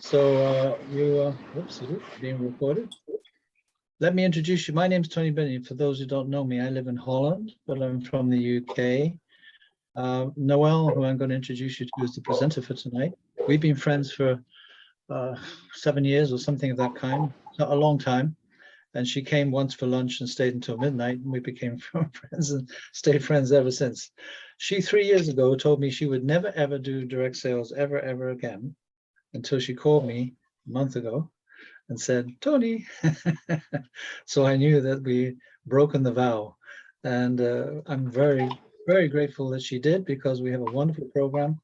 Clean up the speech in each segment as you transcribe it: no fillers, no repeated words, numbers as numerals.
So oops, being recorded. Let me introduce you. My name's Tony Benny. For those who don't know me, I live in Holland, but I'm from the UK. Noelle, who I'm going to introduce you to, is the presenter for tonight. We've been friends for 7 years or something of that kind, a long time. And she came once for lunch and stayed until midnight, and we became friends and stayed friends ever since. She 3 years ago told me she would never ever do direct sales ever again, until she called me a month ago and said, Tony. So I knew that we broken the vow. And I'm very grateful that she did, because we have a wonderful program.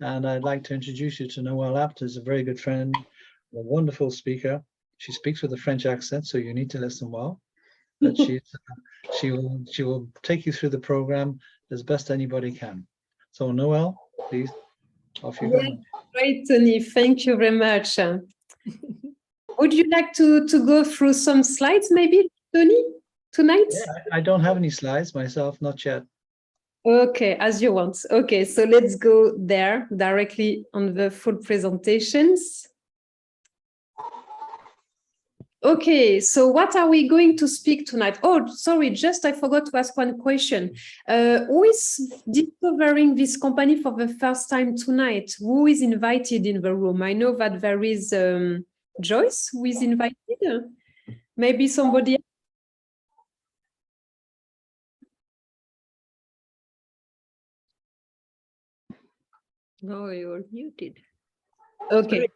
And I'd like to introduce you to Noelle Apt, who's a very good friend, a wonderful speaker. She speaks with a French accent, so you need to listen well. But she will take you through the program as best anybody can. So Noelle, please, off you go. Great, Tony. Thank you very much. Would you like to go through some slides, maybe, Tony, tonight? Yeah, I don't have any slides myself, not yet. Okay, as you want. Okay, so let's go there directly on the full presentations. Okay, so what are we going to speak tonight? Oh, sorry, just I forgot to ask one question. Who is discovering this company for the first time tonight? Who is invited in the room? I know that there is Joyce who is invited. Maybe somebody else? No, you're muted. Okay.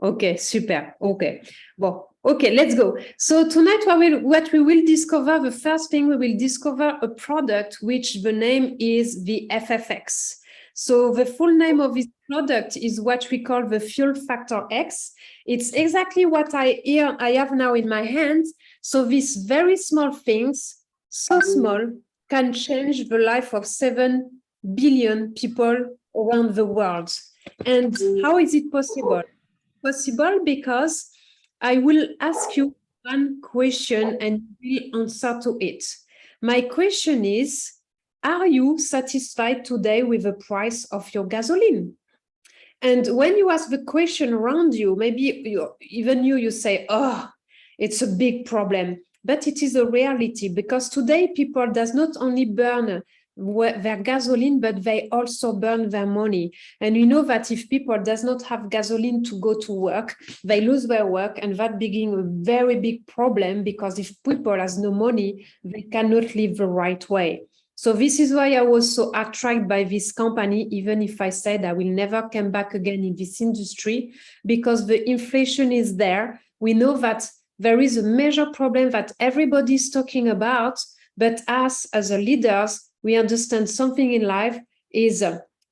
Okay, super. Okay. Well, okay, let's go. So tonight what we will discover, the first thing we will discover a product which the name is the FFX. So the full name of this product is what we call the Fuel Factor X. It's exactly what I have now in my hands. So these very small things, so small, can change the life of 7 billion people around the world. And how is it possible? Possible because I will ask you one question and you will answer to it. My question is, are you satisfied today with the price of your gasoline? And when you ask the question around you, maybe you say, oh, it's a big problem. But it is a reality, because today people does not only burn their gasoline, but they also burn their money. And we know that if people does not have gasoline to go to work, they lose their work, and that being a very big problem, because if people has no money, they cannot live the right way. So this is why I was so attracted by this company, even if I said I will never come back again in this industry, because the inflation is there. We know that there is a major problem that everybody is talking about, but us as a leaders, we understand something in life is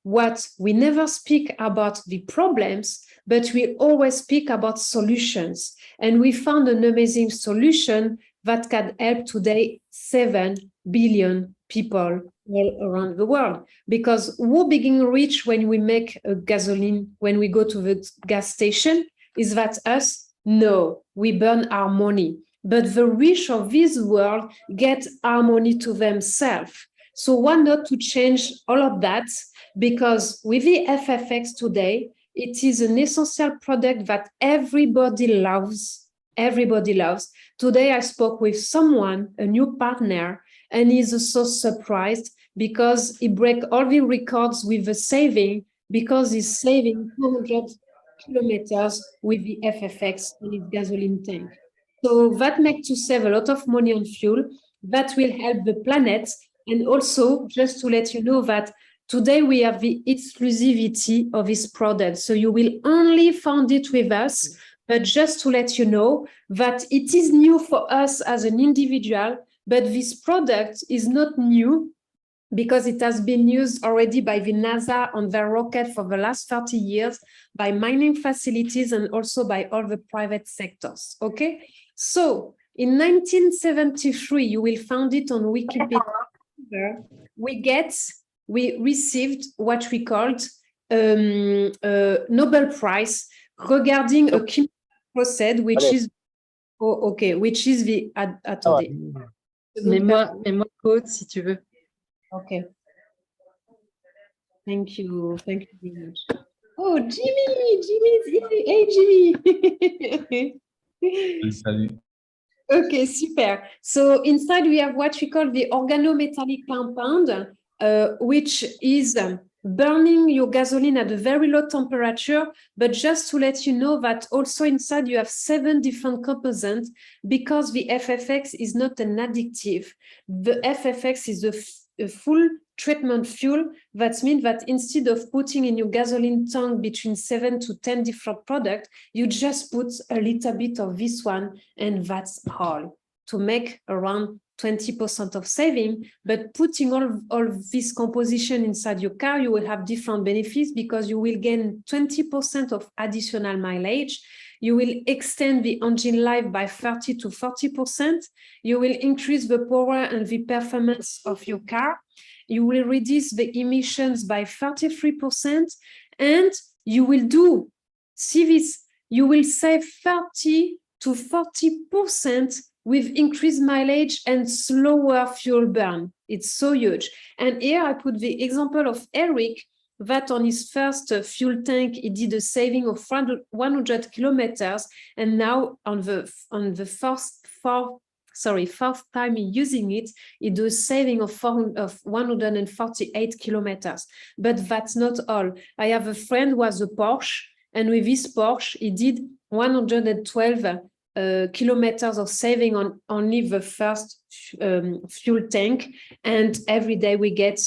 what we never speak about the problems, but we always speak about solutions. And we found an amazing solution that can help today 7 billion people all around the world. Because who begin rich when we make a gasoline, when we go to the gas station? Is that us? No, we burn our money. But the rich of this world get our money to themselves. So why not to change all of that? Because with the FFX today, it is an essential product that everybody loves. Everybody loves. Today, I spoke with someone, a new partner, and he's so surprised because he break all the records with the saving, because he's saving 200 kilometers with the FFX in his gasoline tank. So that makes to save a lot of money on fuel. That will help the planet. And also, just to let you know that today we have the exclusivity of this product. So you will only find it with us. But just to let you know that it is new for us as an individual, but this product is not new because it has been used already by the NASA on their rocket for the last 30 years, by mining facilities, and also by all the private sectors, okay? So in 1973, you will find it on Wikipedia. We received what we called Nobel Prize regarding a chemical process, which is which is the attendez. Mets-moi code si tu veux. Okay. Thank you very much. Oh, Jimmy's here. Hey, Jimmy. Salut. Okay, super. So inside we have what we call the organometallic compound, which is burning your gasoline at a very low temperature. But just to let you know that also inside you have 7 different components, because the FFX is not an additive. The FFX is a full treatment fuel. That means that instead of putting in your gasoline tank between 7 to 10 different products, you just put a little bit of this one, and that's all, to make around 20% of saving. But putting all this composition inside your car, you will have different benefits, because you will gain 20% of additional mileage. You will extend the engine life by 30 to 40%. You will increase the power and the performance of your car. You will reduce the emissions by 33%, and you will you will save 30 to 40% with increased mileage and slower fuel burn. It's so huge. And here I put the example of Eric, that on his first fuel tank, he did a saving of 100 kilometers. And now on the first time using it, he does saving of 148 kilometers. But that's not all. I have a friend who has a Porsche, and with this Porsche, he did 112 kilometers of saving on only the first fuel tank. And every day we get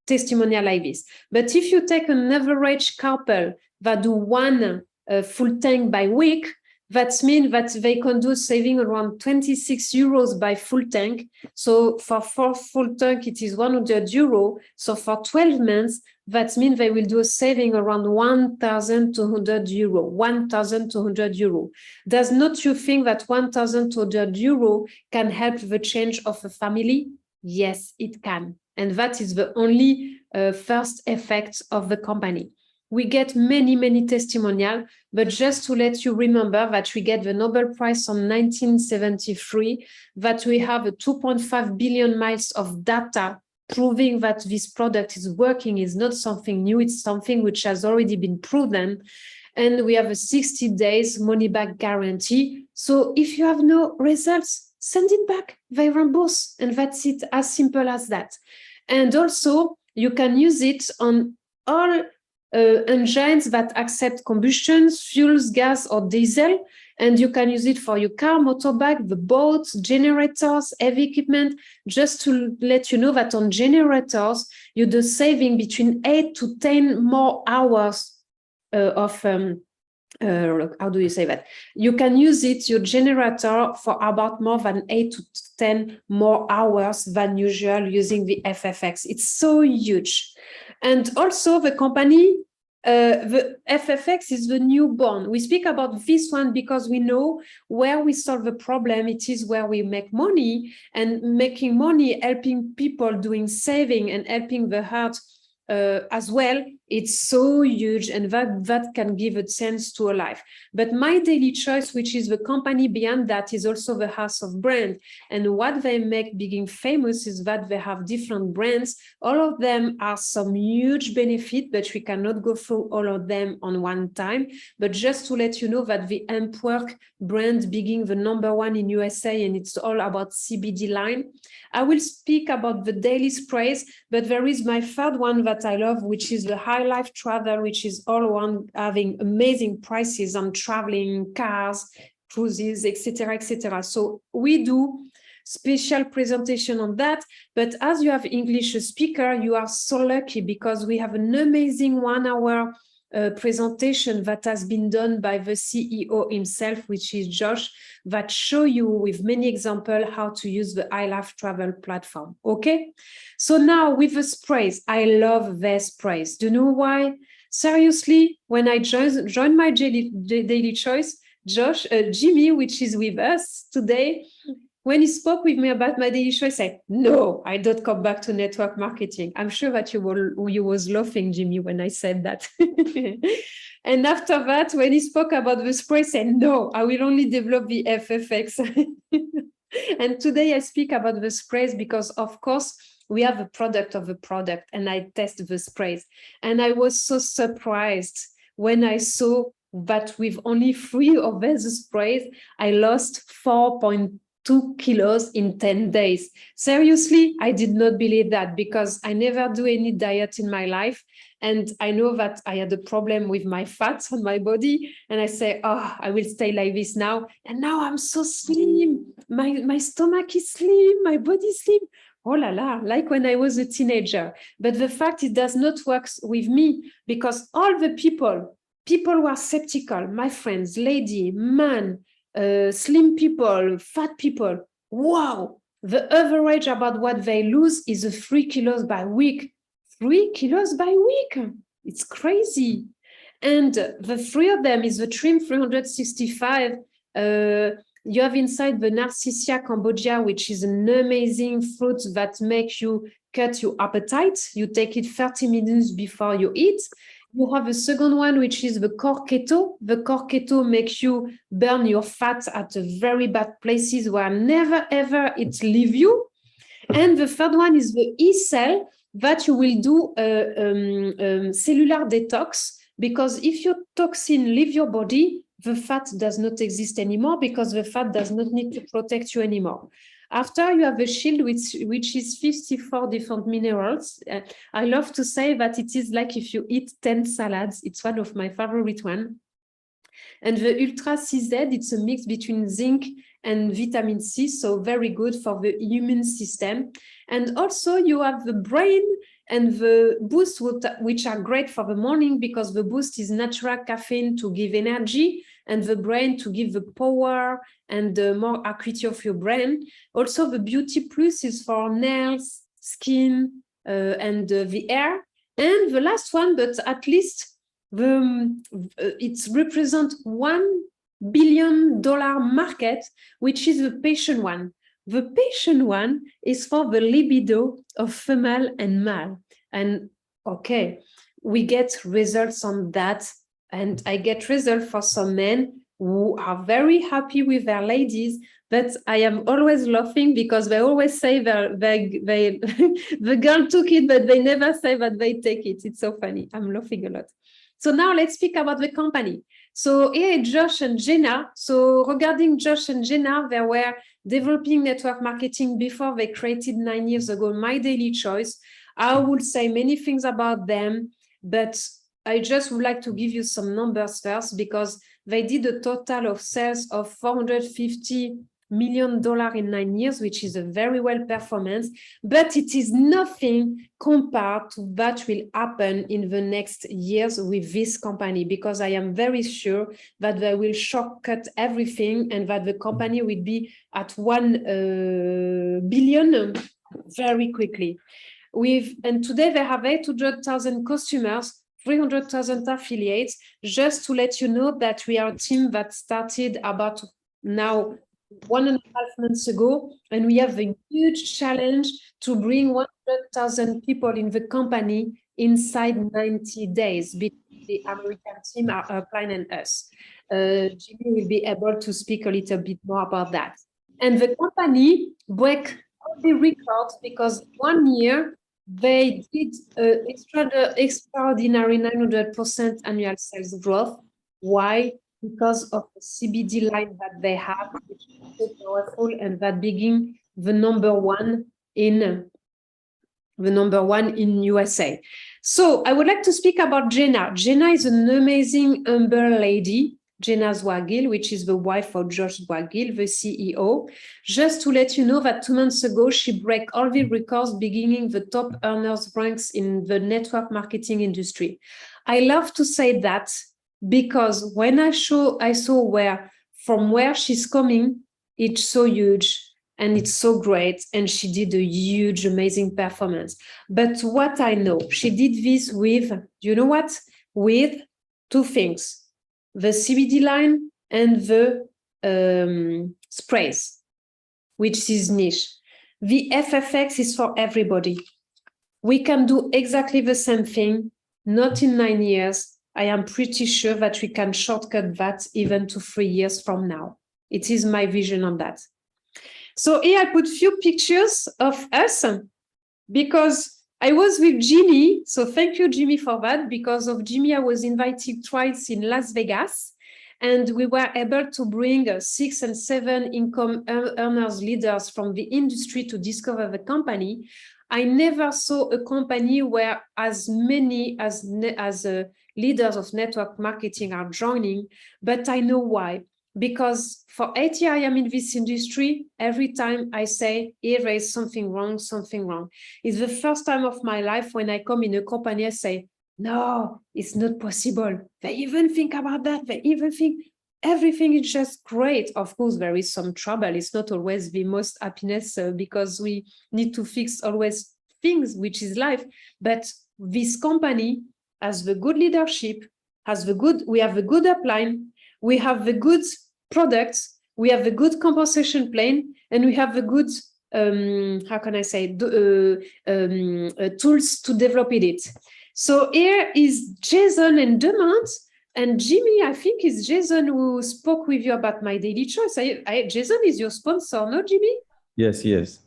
testimonial like this. But if you take an average couple that do one full tank by week, that means that they can do saving around 26 euros by full tank. So for 4 full tank, it is 100 euro. So for 12 months, that means they will do a saving around 1,200 euro. 1,200 euro. Does not you think that 1,200 euro can help the change of a family? Yes, it can. And that is the only first effect of the company. We get many testimonials, but just to let you remember that we get the Nobel Prize on 1973, that we have a 2.5 billion miles of data proving that this product is working, is not something new, it's something which has already been proven. And we have a 60 days money back guarantee. So if you have no results, send it back, they reimburse, and that's it, as simple as that. And also you can use it on all engines that accept combustions, fuels, gas, or diesel, and you can use it for your car, motorbike, the boats, generators, heavy equipment. Just to let you know that on generators, you do saving between 8 to 10 more hours of how do you say that? You can use it, your generator, for about more than 8 to 10 more hours than usual using the FFX. It's so huge. And also the company, the FFX is the newborn. We speak about this one because we know where we solve the problem. It is where we make money, and making money, helping people, doing saving and helping the heart as well. It's so huge, and that can give a sense to a life. But My Daily Choice, which is the company behind that, is also the house of brand. And what they make being famous is that they have different brands. All of them are some huge benefit, but we cannot go through all of them on one time. But just to let you know that the Work brand being the #1 in USA, and it's all about CBD line. I will speak about the daily sprays, but there is my third one that I love, which is the High Life Travel, which is all one having amazing prices on traveling, cars, cruises, etc., etc. So we do special presentation on that. But as you have English speaker, you are so lucky, because we have an amazing 1 hour presentation that has been done by the CEO himself, which is Josh, that show you with many examples how to use the High Life Travel platform. Okay, so now with the sprays, I love their sprays. Do you know why? Seriously, when I joined my daily choice, Jimmy, which is with us today, when he spoke with me about my daily choice, I said, no, I don't come back to network marketing. I'm sure that you was laughing, Jimmy, when I said that. And after that, when he spoke about the spray, I said, no, I will only develop the FFX. And today I speak about the sprays because, of course, we have a product of a product, and I test the sprays. And I was so surprised when I saw that with only 3 of these sprays, I lost 4.2 kilos in 10 days. Seriously, I did not believe that because I never do any diet in my life. And I know that I had a problem with my fats on my body. And I say, oh, I will stay like this now. And now I'm so slim. My stomach is slim, my body is slim. Oh la la, like when I was a teenager. But the fact it does not work with me because all the people who are skeptical, my friends, lady, man, slim people, fat people, wow, the average about what they lose is 3 kilos by week. 3 kilos by week. It's crazy. And the 3 of them is the Trim 365. You have inside the Narcissia Cambogia, which is an amazing fruit that makes you cut your appetite. You take it 30 minutes before you eat. You have a second one, which is the Core Keto. The Core Keto makes you burn your fat at very bad places where never, ever it leave you. And the third one is the E-Cell, that you will do cellular detox, because if your toxin leave your body, the fat does not exist anymore because the fat does not need to protect you anymore. After you have a shield which is 54 different minerals. I love to say that it is like if you eat 10 salads. It's one of my favorite ones. And the Ultra CZ, it's a mix between zinc and vitamin C, so very good for the immune system. And also you have the brain and the boost, which are great for the morning because the boost is natural caffeine to give energy and the brain to give the power and the more acuity of your brain. Also the Beauty Plus is for nails, skin, and the hair. And the last one, but at least it represents $1 billion market, which is the patient one. The patient one is for the libido of female and male. And okay, we get results on that. And I get results for some men who are very happy with their ladies, but I am always laughing because they always say the girl took it, but they never say that they take it. It's so funny. I'm laughing a lot. So now let's speak about the company. So here Josh and Jenna. So regarding Josh and Jenna, they were developing network marketing before they created 9 years ago My Daily Choice. I would say many things about them, but I just would like to give you some numbers first because they did a total of sales of $450 million in 9 years, which is a very well performance, but it is nothing compared to what will happen in the next years with this company, because I am very sure that they will shortcut everything and that the company will be at 1 billion very quickly. And today they have 800,000 customers, 300,000 affiliates. Just to let you know that we are a team that started about now 1.5 months ago, and we have a huge challenge to bring 100,000 people in the company inside 90 days between the American team, Upline, and us. Jimmy will be able to speak a little bit more about that. And the company break all the records because 1 year they did extraordinary 900% annual sales growth. Why? Because of the CBD line that they have, which is so powerful, and that being the number one in USA. So I would like to speak about Jenna. Jenna is an amazing, humble lady, Jenna Zwagil, which is the wife of Josh Zwagil, the CEO. Just to let you know that 2 months ago, she broke all the records, beginning the top earners ranks in the network marketing industry. I love to say that because when I saw from where she's coming, it's so huge and it's so great, and she did a huge, amazing performance. But what I know, she did this with, you know what? With 2 things, the CBD line and the sprays, which is niche. The FFX is for everybody. We can do exactly the same thing, not in 9 years. I am pretty sure that we can shortcut that even to 3 years from now. It is my vision on that. So here I put few pictures of us. because I was with Jimmy. So thank you, Jimmy, for that. Because of Jimmy, I was invited twice in Las Vegas. And we were able to bring 6 and 7 income earners leaders from the industry to discover the company. I never saw a company where as many as leaders of network marketing are joining, but I know why. Because for 8 years I am in this industry, every time I say, here there is something wrong, something wrong. It's the first time of my life when I come in a company, I say, no, it's not possible. They even think about that. They even think everything is just great. Of course, there is some trouble. It's not always the most happiness because we need to fix always things, which is life. But this company has the good leadership, we have the good upline, we have the good products, we have the good compensation plan, and we have the good, how can I say, tools to develop it. So here is Jason and Demont, and Jimmy, I think it's Jason who spoke with you about My Daily Choice. Jason is your sponsor, no, Jimmy? Yes, yes.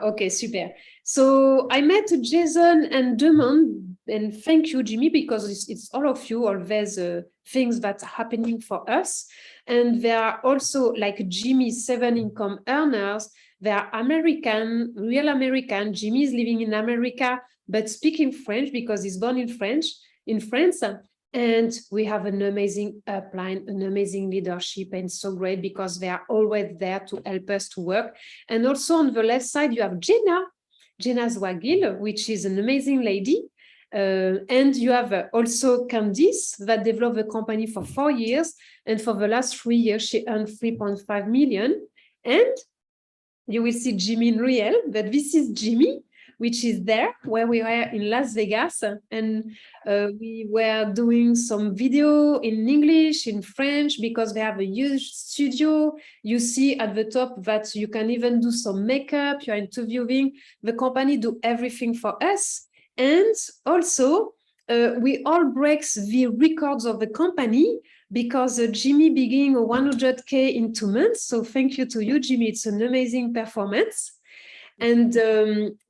Okay, super. So I met Jason and Demont, and thank you, Jimmy, because it's all of you, all these things that are happening for us. And there are also, like Jimmy, 7 income earners. They are American, real American. Jimmy is living in America, but speaking French because he's born in France. And we have an amazing upline, an amazing leadership, and so great because they are always there to help us to work. And also on the left side, you have Jenna Zwagil, which is an amazing lady. And you have also Candice that developed the company for 4 years. And for the last 3 years, she earned 3.5 million. And you will see Jimmy in real, but this is Jimmy, which is there where we were in Las Vegas. And we were doing some video in English, in French, because they have a huge studio. You see at the top that you can even do some makeup, you're interviewing. The company do everything for us. And also, we all break the records of the company because Jimmy began 100K in 2 months. So thank you to you, Jimmy. It's an amazing performance. And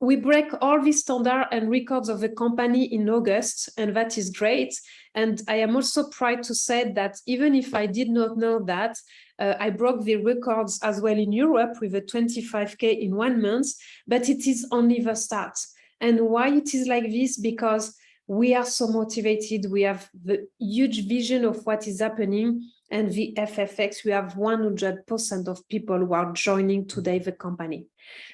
we break all the standard and records of the company in August, and that is great. And I am also proud to say that even if I did not know that, I broke the records as well in Europe with a 25K in 1 month, but it is only the start. And why it is like this? Because we are so motivated. We have the huge vision of what is happening. And the FFX, we have 100% of people who are joining today the company.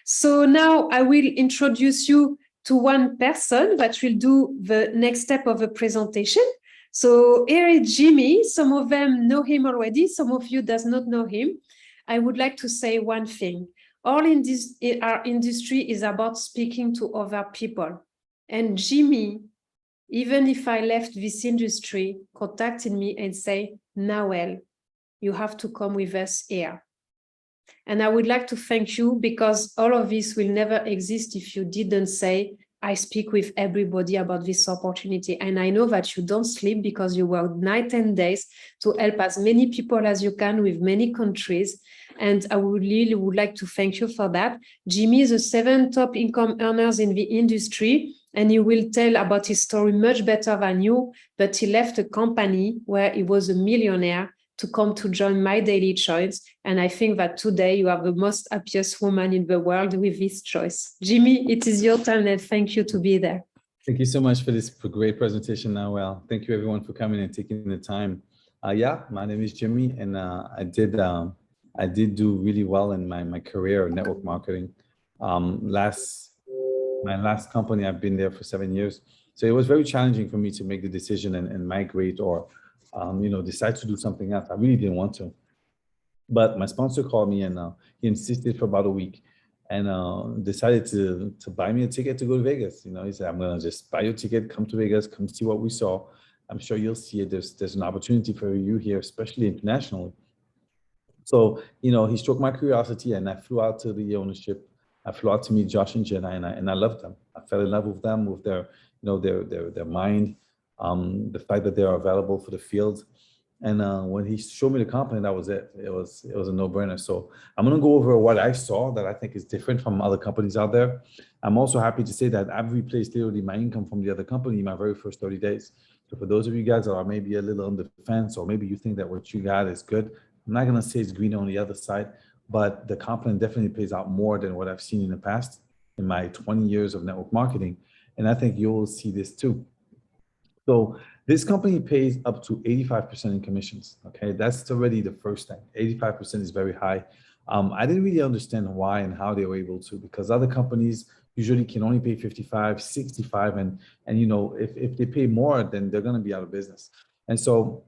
So now I will introduce you to one person that will do the next step of the presentation. So here is Jimmy. Some of them know him already. Some of you does not know him. I would like to say one thing. All in this, our industry is about speaking to other people. And Jimmy, even if I left this industry, contacted me and say, Noel, you have to come with us here. And I would like to thank you because all of this will never exist if you didn't say, I speak with everybody about this opportunity. And I know that you don't sleep because you work night and days to help as many people as you can with many countries. And I would really would like to thank you for that. Jimmy is the 7 top income earners in the industry, and he will tell about his story much better than you, but he left a company where he was a millionaire to come to join My Daily Choice. And I think that today you are the most happiest woman in the world with this choice. Jimmy, it is your turn, and thank you to be there. Thank you so much for this great presentation, Noel. Thank you everyone for coming and taking the time. Yeah, my name is Jimmy, and I did do really well in my career of network marketing. My last company, I've been there for 7 years. So it was very challenging for me to make the decision and migrate or decide to do something else. I really didn't want to. But my sponsor called me and he insisted for about a week and decided to buy me a ticket to go to Vegas. He said, I'm going to just buy your ticket, come to Vegas, come see what we saw. I'm sure you'll see it. There's an opportunity for you here, especially internationally. So, he struck my curiosity and I flew out to the ownership. I flew out to meet Josh and Jenna, and I loved them. I fell in love with them, with their mind, the fact that they are available for the field. And when he showed me the company, that was it. It was a no-brainer. So I'm gonna go over what I saw that I think is different from other companies out there. I'm also happy to say that I've replaced literally my income from the other company in my very first 30 days. So for those of you guys that are maybe a little on the fence, or maybe you think that what you got is good, I'm not gonna say it's green on the other side, but the company definitely pays out more than what I've seen in the past in my 20 years of network marketing. And I think you'll see this too. So this company pays up to 85% in commissions. Okay, that's already the first thing. 85% is very high. I didn't really understand why and how they were able to, because other companies usually can only pay 55, 65, and you know, if they pay more, then they're going to be out of business. And so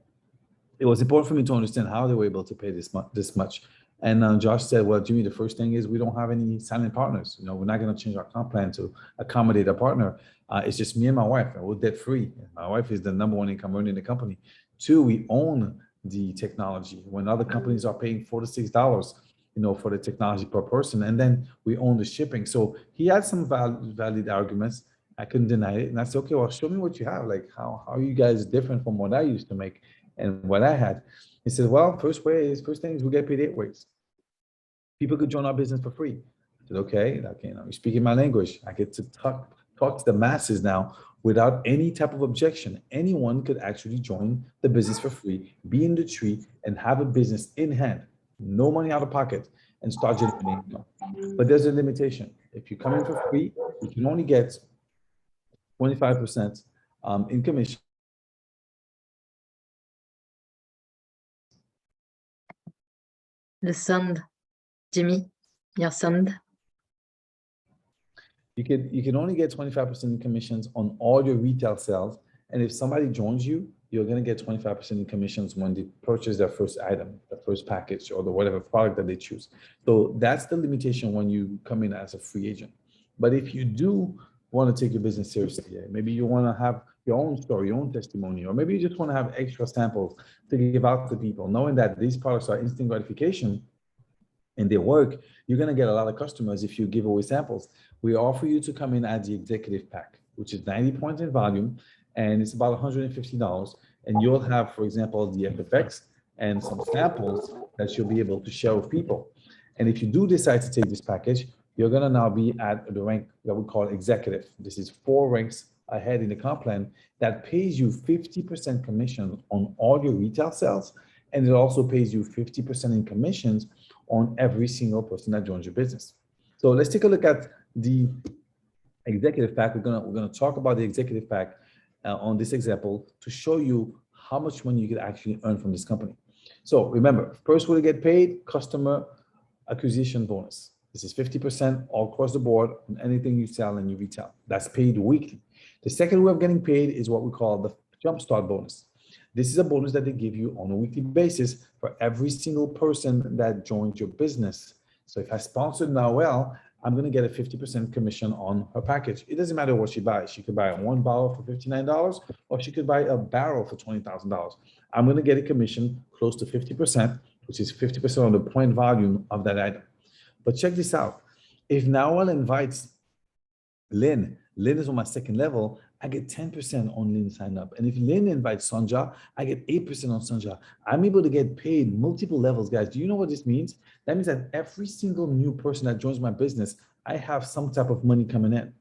it was important for me to understand how they were able to pay this much. And Josh said, well, Jimmy, the first thing is we don't have any silent partners. You know, we're not going to change our comp plan to accommodate a partner. It's just me and my wife, and we're debt free. My wife is the number one income earner in the company. Two, we own the technology when other companies are paying $4 to $6, you know, for the technology per person. And then we own the shipping. So he had some valid arguments. I couldn't deny it. And I said, okay, well, show me what you have. Like, how are you guys different from what I used to make and what I had? He said, well, first thing is we get paid 8 ways. People could join our business for free. I said, okay, you know, you're speaking my language. I get to talk to the masses now without any type of objection. Anyone could actually join the business for free, be in the tree, and have a business in hand, no money out of pocket, and start generating income. But there's a limitation. If you come in for free, you can only get 25% in commission. The sound, Jimmy, your sound. You can only get 25% in commissions on all your retail sales. And if somebody joins you, you're going to get 25% in commissions when they purchase their first item, the first package, or the whatever product that they choose. So that's the limitation when you come in as a free agent. But if you do want to take your business seriously, maybe you want to have your own story, your own testimony, or maybe you just want to have extra samples to give out to people, knowing that these products are instant gratification and they work, you're going to get a lot of customers if you give away samples. We offer you to come in at the executive pack, which is 90 points in volume, and it's about $150. And you'll have, for example, the FFX and some samples that you'll be able to share with people. And if you do decide to take this package, you're going to now be at the rank that we call executive. This is 4 ranks ahead in the comp plan that pays you 50% commission on all your retail sales. And it also pays you 50% in commissions on every single person that joins your business. So let's take a look at the executive pack. We're gonna talk about the executive pack on this example to show you how much money you could actually earn from this company. So remember, first way to get paid, customer acquisition bonus. This is 50% all across the board on anything you sell and you retail. That's paid weekly. The second way of getting paid is what we call the jumpstart bonus. This is a bonus that they give you on a weekly basis for every single person that joins your business. So if I sponsored Noelle, I'm going to get a 50% commission on her package. It doesn't matter what she buys. She could buy 1 bottle for $59, or she could buy a barrel for $20,000. I'm going to get a commission close to 50%, which is 50% on the point volume of that item. But check this out. If Noelle invites Lynn is on my second level, I get 10% on Lynn sign up. And if Lynn invites Sonja, I get 8% on Sonja. I'm able to get paid multiple levels, guys. Do you know what this means? That means that every single new person that joins my business, I have some type of money coming in.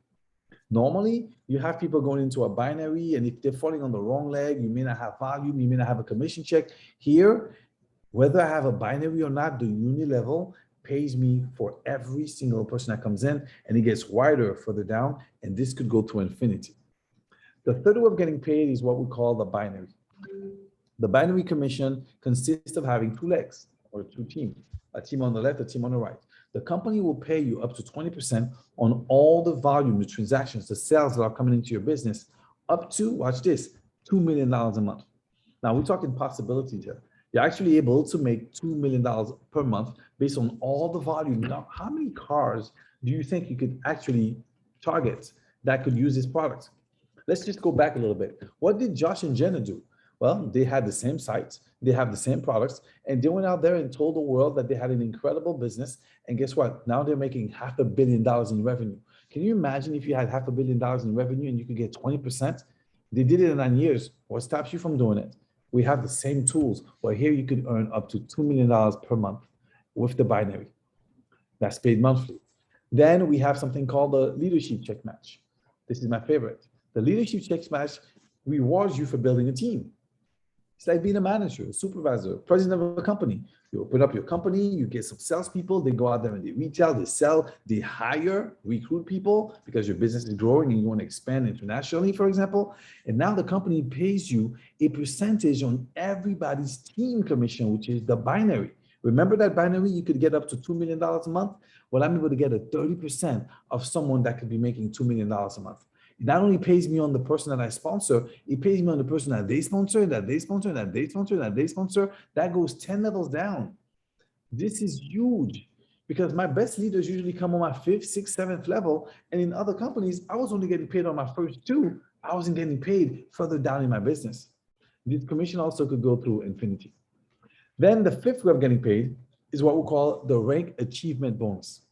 Normally, you have people going into a binary, and if they're falling on the wrong leg, you may not have volume, you may not have a commission check. Here, whether I have a binary or not, the uni level pays me for every single person that comes in, and it gets wider further down, and this could go to infinity. The third way of getting paid is what we call the binary. The binary commission consists of having 2 legs or 2 teams, a team on the left, a team on the right. The company will pay you up to 20% on all the volume, the transactions, the sales that are coming into your business, up to, watch this, $2 million a month. Now we're talking possibilities here. You're actually able to make $2 million per month based on all the volume. Now, how many cars do you think you could actually target that could use this product? Let's just go back a little bit. What did Josh and Jenna do? Well, they had the same sites, they have the same products, and they went out there and told the world that they had an incredible business. And guess what? Now they're making $500 million in revenue. Can you imagine if you had $500 million in revenue and you could get 20%? They did it in 9 years. What stops you from doing it? We have the same tools, but here you could earn up to $2 million per month with the binary. That's paid monthly. Then we have something called the leadership check match. This is my favorite. The leadership check match rewards you for building a team. It's like being a manager, a supervisor, president of a company. You open up your company, you get some salespeople, they go out there and they retail, they sell, they hire, recruit people because your business is growing and you want to expand internationally, for example. And now the company pays you a percentage on everybody's team commission, which is the binary. Remember that binary, you could get up to $2 million a month? Well, I'm able to get a 30% of someone that could be making $2 million a month. It not only pays me on the person that I sponsor, it pays me on the person that they sponsor, that they sponsor, that they sponsor, that they sponsor. That goes 10 levels down. This is huge because my best leaders usually come on my 5th, 6th, 7th level. And in other companies, I was only getting paid on my first 2. I wasn't getting paid further down in my business. This commission also could go through infinity. Then the 5th way of getting paid is what we call the rank achievement bonus.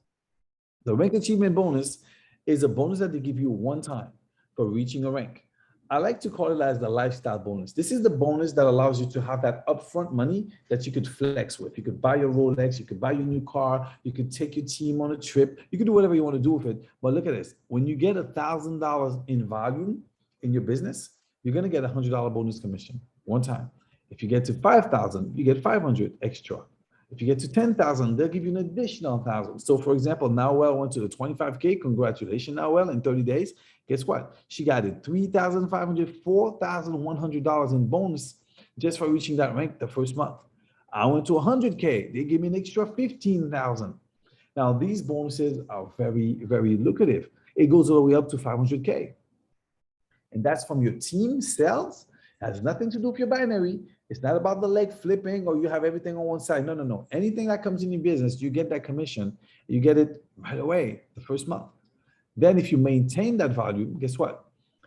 The rank achievement bonus is a bonus that they give you one time for reaching a rank. I like to call it as the lifestyle bonus. This is the bonus that allows you to have that upfront money that you could flex with. You could buy your Rolex, you could buy your new car, you could take your team on a trip, you could do whatever you want to do with it. But look at this, when you get $1,000 in volume in your business, you're gonna get a $100 bonus commission one time. If you get to 5,000, you get 500 extra. If you get to 10,000, they'll give you an additional 1,000. So for example, Nawel went to the 25K. Congratulations, Nawel, in 30 days. Guess what? She got it $3,500, $4,100 in bonus just for reaching that rank the first month. I went to 100K. They gave me an extra 15,000. Now these bonuses are very, very lucrative. It goes all the way up to 500K. And that's from your team sales. It has nothing to do with your binary. It's not about the leg flipping or you have everything on one side. No, no, no. Anything that comes in your business, you get that commission. You get it right away the first month. Then if you maintain that value, guess what?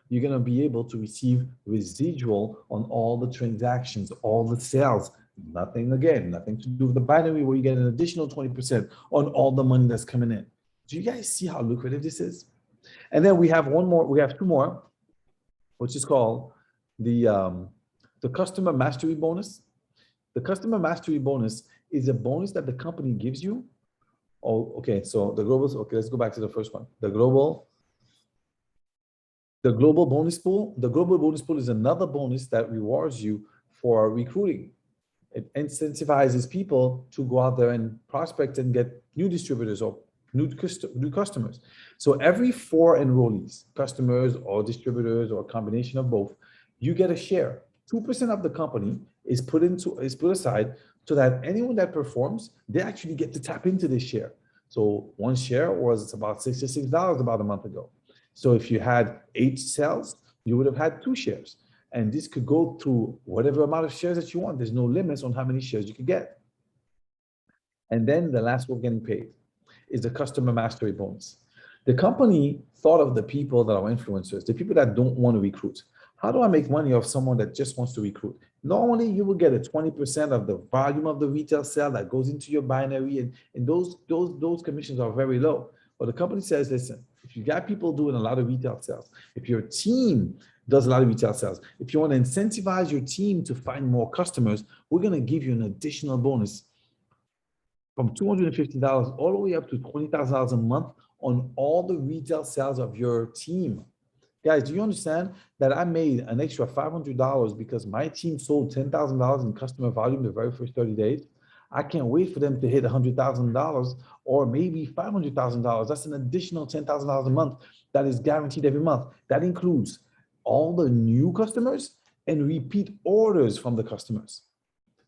You're going to be able to receive residual on all the transactions, all the sales. Nothing to do with the binary where you get an additional 20% on all the money that's coming in. Do you guys see how lucrative this is? And then we have two more, which is called the customer mastery bonus. The customer mastery bonus is a bonus that the company gives you. Oh, okay. So the global, okay, let's go back to the first one. The global bonus pool. The global bonus pool is another bonus that rewards you for recruiting. It incentivizes people to go out there and prospect and get new distributors or new customers. So every 4 enrollees, customers or distributors or a combination of both, you get a share. 2% of the company is put aside so that anyone that performs, they actually get to tap into this share. So one share was about $66 about a month ago. So if you had 8 sales, you would have had 2 shares. And this could go through whatever amount of shares that you want. There's no limits on how many shares you could get. And then the last one getting paid is the customer mastery bonus. The company thought of the people that are influencers, the people that don't want to recruit. How do I make money off someone that just wants to recruit? Normally, you will get a 20% of the volume of the retail sale that goes into your binary, and those commissions are very low. But the company says, listen, if you got people doing a lot of retail sales, if your team does a lot of retail sales, if you want to incentivize your team to find more customers, we're going to give you an additional bonus from $250 all the way up to $20,000 a month on all the retail sales of your team. Guys, do you understand that I made an extra $500 because my team sold $10,000 in customer volume the very first 30 days? I can't wait for them to hit $100,000 or maybe $500,000. That's an additional $10,000 a month that is guaranteed every month. That includes all the new customers and repeat orders from the customers.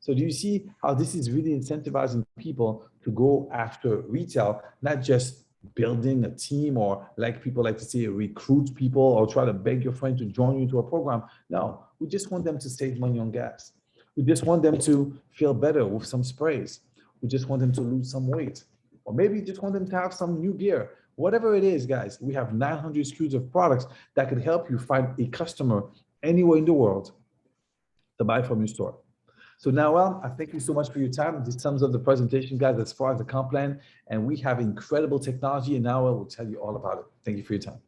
So do you see how this is really incentivizing people to go after retail, not just building a team or, like people like to say, recruit people or try to beg your friend to join you into a program? No, we just want them to save money on gas. We just want them to feel better with some sprays. We just want them to lose some weight. Or maybe just want them to have some new gear. Whatever it is, guys, we have 900 SKUs of products that could help you find a customer anywhere in the world to buy from your store. So Nawel, I thank you so much for your time. This sums up the presentation, guys, as far as the comp plan. And we have incredible technology, and Nawel will tell you all about it. Thank you for your time.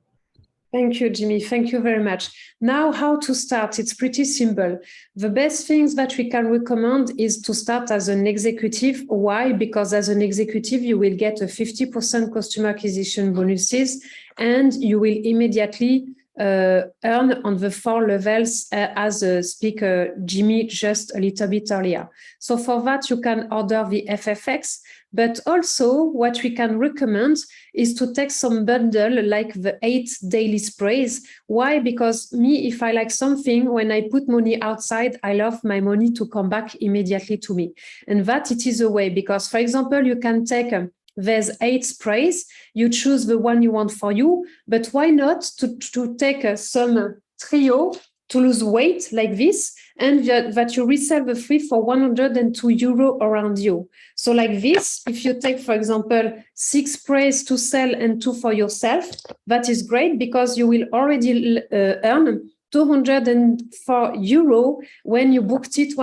Thank you, Jimmy. Thank you very much. Now, how to start? It's pretty simple. The best things that we can recommend is to start as an executive. Why? Because as an executive, you will get a 50% customer acquisition bonuses, and you will immediately earn on the 4 levels as a speaker, Jimmy, just a little bit earlier. So for that, you can order the FFX, but also what we can recommend is to take some bundle like the 8 daily sprays. Why? Because me, if I like something, when I put money outside, I love my money to come back immediately to me. And that it is a way, because for example, you can take there's 8 sprays, you choose the one you want for you, but why not to take some trio to lose weight like this, and that you resell the 3 for 102 euro around you. So like this, if you take, for example, 6 sprays to sell and 2 for yourself, that is great because you will already earn 204 euro when you booked it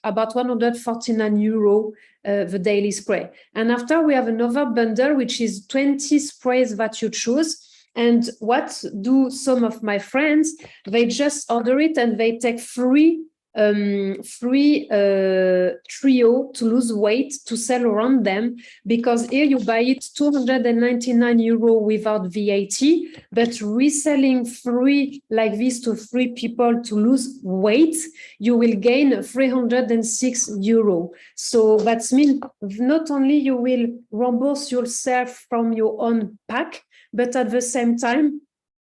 about 149 euro the daily spray. And after we have another bundle, which is 20 sprays that you choose. And what do some of my friends? They just order it and they take free trio to lose weight to sell around them, because here you buy it 299 euro without VAT, but reselling free like this to 3 people to lose weight, you will gain 306 euro. So that means not only you will reimburse yourself from your own pack, but at the same time,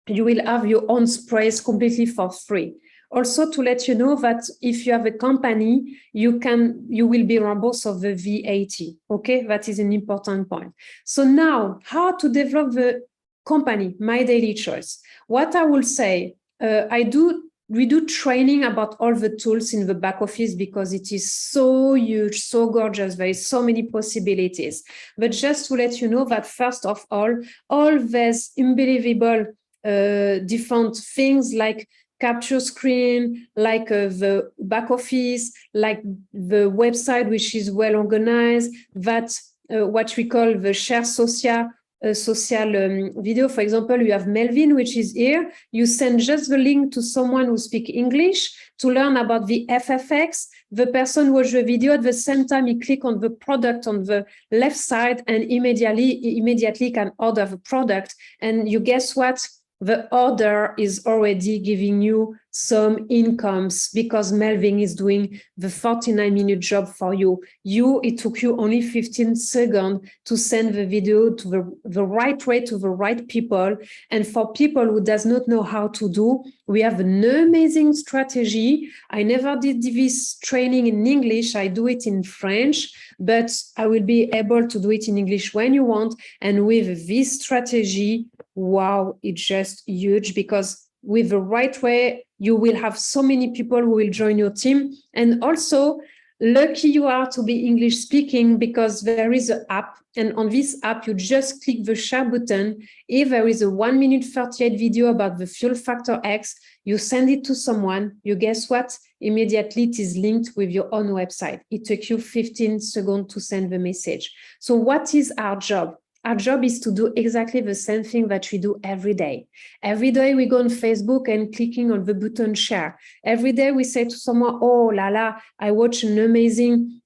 you will have your own sprays completely for free. Also, to let you know that if you have a company, you will be reimbursed of the VAT. Okay, that is an important point. So now, how to develop the company, My Daily Choice? What I will say, we do training about all the tools in the back office because it is so huge, so gorgeous. There is so many possibilities. But just to let you know that first of all these unbelievable different things like capture screen, like the back office, like the website, which is well organized, that what we call the share social video. For example, you have Melvin, which is here. You send just the link to someone who speaks English to learn about the FFX. The person watch the video at the same time, he click on the product on the left side and immediately can order the product. And you guess what? The order is already giving you some incomes because Melvin is doing the 49-minute job for you. It took you only 15 seconds to send the video to the right way to the right people. And for people who does not know how to do, we have an amazing strategy. I never did this training in English. I do it in French, but I will be able to do it in English when you want. And with this strategy, wow, it's just huge, because with the right way, you will have so many people who will join your team. And also, lucky you are to be English speaking, because there is an app. And on this app, you just click the share button. If there is a 1 minute 38 video about the Fuel Factor X, you send it to someone. You guess what? Immediately it is linked with your own website. It took you 15 seconds to send the message. So what is our job? Our job is to do exactly the same thing that we do every day. Every day we go on Facebook and clicking on the button share. Every day we say to someone, oh la la, I watched an amazing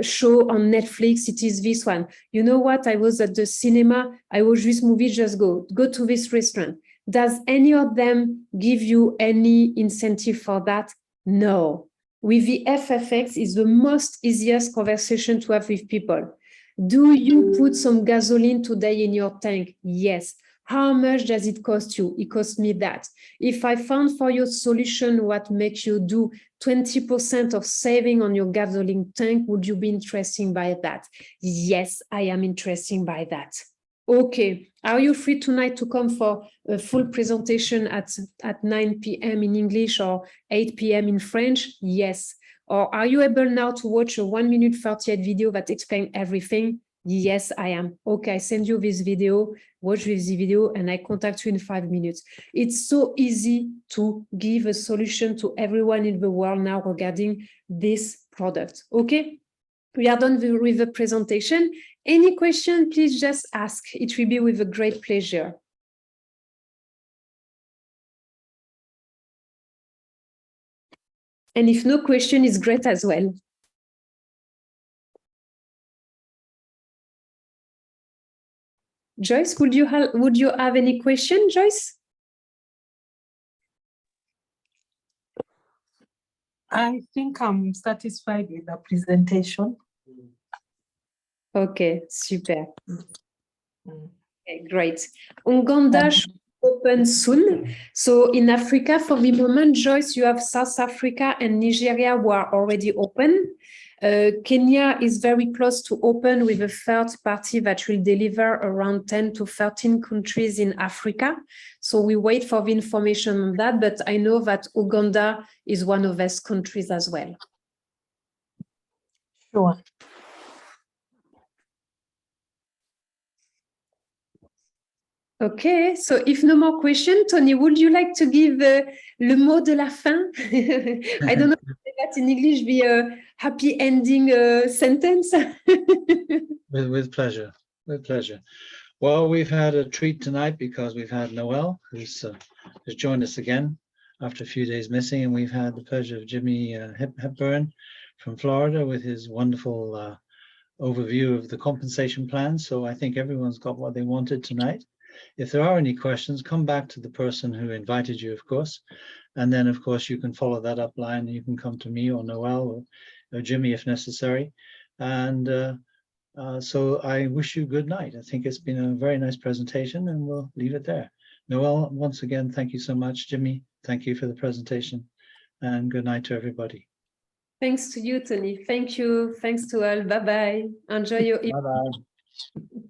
show on Netflix. It is this one. You know what? I was at the cinema. I watched this movie. Just go to this restaurant. Does any of them give you any incentive for that? No. With the FFX, is the most easiest conversation to have with people. Do you put some gasoline today in your tank? Yes. How much does it cost you? It costs me that. If I found for your solution what makes you do 20% of saving on your gasoline tank, would you be interested by that? Yes, I am interested by that. Okay. Are you free tonight to come for a full presentation at 9 p.m. in English or 8 p.m. in French? Yes. Or are you able now to watch a 1 minute 38 video that explains everything? Yes, I am. Okay, I send you this video, watch this video, and I contact you in 5 minutes. It's so easy to give a solution to everyone in the world now regarding this product. Okay, we are done with the presentation. Any question, please just ask. It will be with a great pleasure. And if no question is great as well. Joyce, would you have any question, Joyce? I think I'm satisfied with the presentation. Okay, super. Mm. Okay, great. Uganda should open soon. So in Africa, for the moment, Joyce, you have South Africa and Nigeria who are already open. Kenya is very close to open with a third party that will deliver around 10 to 13 countries in Africa. So we wait for the information on that, but I know that Uganda is one of those countries as well. Sure. Okay, so if no more questions, Tony, would you like to give le mot de la fin? I don't know if that in English be a happy ending sentence. With pleasure, with pleasure. Well, we've had a treat tonight because we've had Noel, who's has joined us again after a few days missing, and we've had the pleasure of Jimmy Hepburn from Florida with his wonderful overview of the compensation plan. So I think everyone's got what they wanted tonight. If there are any questions, come back to the person who invited you, of course. And then, of course, you can follow that up line. You can come to me or Noel or Jimmy if necessary. And so I wish you good night. I think it's been a very nice presentation, and we'll leave it there. Noel, once again, thank you so much. Jimmy, thank you for the presentation. And good night to everybody. Thanks to you, Tony. Thank you. Thanks to all. Bye-bye. Enjoy your evening. Bye-bye.